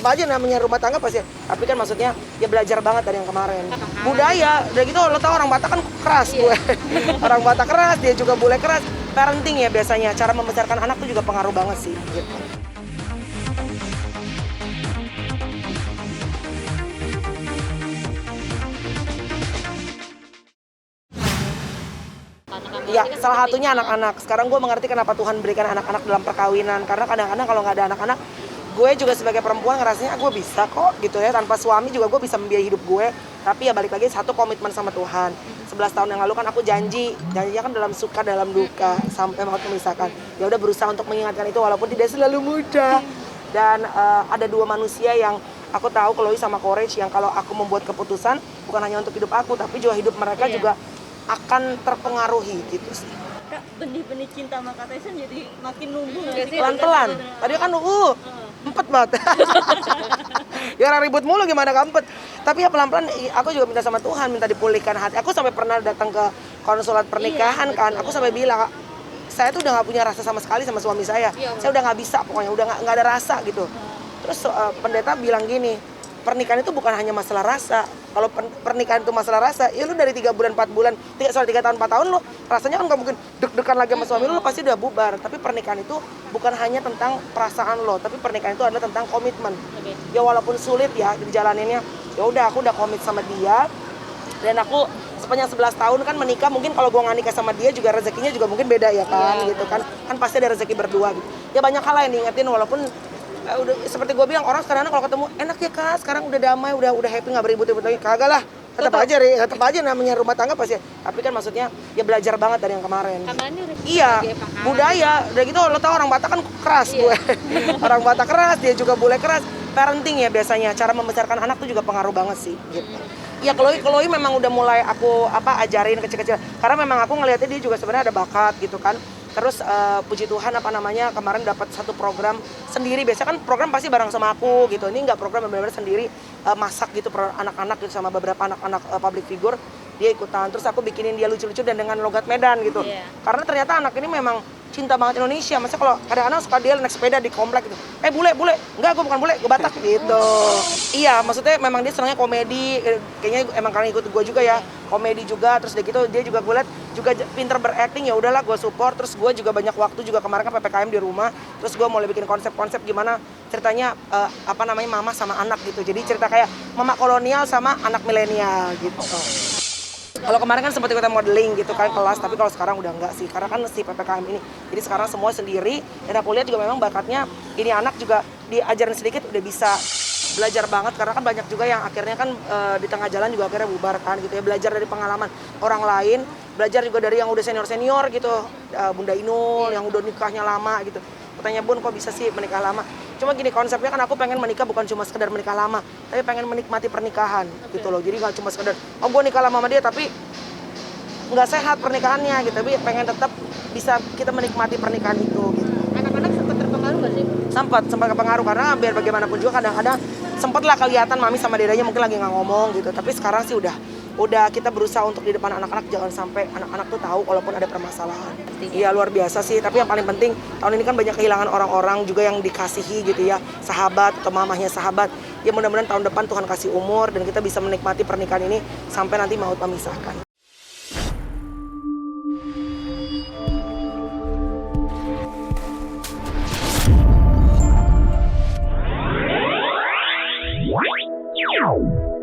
aja namanya rumah tangga pasti. Tapi kan maksudnya ya belajar banget dari yang kemarin. Budaya, udah gitu lo tau orang Batak kan keras gue. Orang Batak keras, dia juga bule keras. Parenting ya biasanya, cara membesarkan anak tuh juga pengaruh banget sih gitu. Ya, salah satunya anak-anak. Sekarang gue mengerti kenapa Tuhan berikan anak-anak dalam perkawinan. Karena kadang-kadang kalau nggak ada anak-anak, gue juga sebagai perempuan ngerasanya gue bisa kok gitu ya. Tanpa suami juga gue bisa membiayai hidup gue. Tapi ya balik lagi satu komitmen sama Tuhan. 11 tahun yang lalu kan aku janjinya kan dalam suka dalam duka sampai mau memisahkan. Ya udah berusaha untuk mengingatkan itu walaupun tidak selalu mudah. Dan ada dua manusia yang aku tahu, Chloe sama Courage, yang kalau aku membuat keputusan bukan hanya untuk hidup aku tapi juga hidup mereka juga akan terpengaruhi gitu sih. Kak, benih-benih cinta sama Kak Tyson jadi makin numbuh nggak sih? Pelan-pelan. Tadi kan empet banget. Ya ribut mulu gimana gak empet. Tapi ya pelan-pelan aku juga minta sama Tuhan, minta dipulihkan hati. Aku sampai pernah datang ke konsulat pernikahan kan. Aku sampai bilang, saya tuh udah gak punya rasa sama sekali sama suami saya. Saya udah gak bisa pokoknya, udah gak ada rasa gitu. Terus pendeta bilang gini, pernikahan itu bukan hanya masalah rasa. Kalau pernikahan itu masalah rasa, ya lu dari 3 bulan 4 bulan, 3 tahun 4 tahun lu rasanya kan gak mungkin deg-degan lagi sama suami lu pasti udah bubar. Tapi pernikahan itu bukan hanya tentang perasaan lo, tapi pernikahan itu adalah tentang komitmen. Ya walaupun sulit ya dijalaninnya, ya udah aku udah komit sama dia. Dan aku sepanjang 11 tahun kan menikah, mungkin kalau gue nggak nikah sama dia juga rezekinya juga mungkin beda ya kan, gitu kan. Kan pasti ada rezeki berdua gitu. Ya banyak hal yang diingetin walaupun udah seperti gue bilang, orang sekarang kalau ketemu enak ya Kak, sekarang udah damai, udah happy, nggak beribut-ribut lagi. Kagak lah, tetap aja namanya rumah tangga pasti. Tapi kan maksudnya ya belajar banget dari yang kemarin. Iya, budaya, udah gitu lo tau orang Batak kan keras gue. Orang Batak keras, dia juga bule keras. Parenting ya biasanya, cara membesarkan anak tuh juga pengaruh banget sih gitu. Ya Chloe memang udah mulai aku ajarin kecil-kecil. Karena memang aku ngelihatnya dia juga sebenarnya ada bakat gitu kan. Terus puji Tuhan kemarin dapat satu program sendiri. Biasanya kan program pasti bareng sama aku gitu. Ini enggak, program benar-benar sendiri, masak gitu anak-anak gitu sama beberapa anak-anak public figure. Dia ikutan. Terus aku bikinin dia lucu-lucu dan dengan logat Medan gitu. Karena ternyata anak ini memang cinta banget Indonesia. Maksudnya kalau kadang-kadang suka dia naik sepeda di komplek gitu. Bule. Enggak, gue bukan bule, gue Batak gitu. Iya, maksudnya memang dia senangnya komedi. Kayaknya emang karena ikut gue juga ya. Komedi juga, terus dia juga gue liat juga pinter berakting, ya udahlah gue support. Terus gue juga banyak waktu juga kemarin kan PPKM di rumah. Terus gue mulai bikin konsep-konsep gimana ceritanya mama sama anak gitu. Jadi cerita kayak mama kolonial sama anak milenial gitu. Kalau kemarin kan sempat ikutan modeling gitu kan kelas, tapi kalau sekarang udah enggak sih, karena kan si PPKM ini. Jadi sekarang semua sendiri, dan aku lihat juga memang bakatnya ini anak juga diajarin sedikit udah bisa belajar banget, karena kan banyak juga yang akhirnya kan di tengah jalan juga akhirnya bubar kan gitu ya. Belajar dari pengalaman orang lain, belajar juga dari yang udah senior gitu, Bunda Inul yang udah nikahnya lama gitu. Katanya Bun kok bisa sih menikah lama? Cuma gini, konsepnya kan aku pengen menikah bukan cuma sekedar menikah lama, tapi pengen menikmati pernikahan gitu loh. Jadi gak cuma sekedar gue nikah lama sama dia tapi nggak sehat pernikahannya gitu, tapi pengen tetap bisa kita menikmati pernikahan itu gitu. Anak-anak sempat terpengaruh nggak sih? Sempat kepengaruh, karena biar bagaimanapun juga kadang-kadang sempatlah kelihatan mami sama dedanya mungkin lagi nggak ngomong gitu. Tapi sekarang sih udah kita berusaha untuk di depan anak-anak jangan sampai anak-anak tuh tahu walaupun ada permasalahan. Iya, luar biasa sih. Tapi yang paling penting tahun ini kan banyak kehilangan orang-orang juga yang dikasihi gitu ya, sahabat atau mamahnya sahabat. Ya mudah-mudahan tahun depan Tuhan kasih umur dan kita bisa menikmati pernikahan ini sampai nanti maut memisahkan. Wow.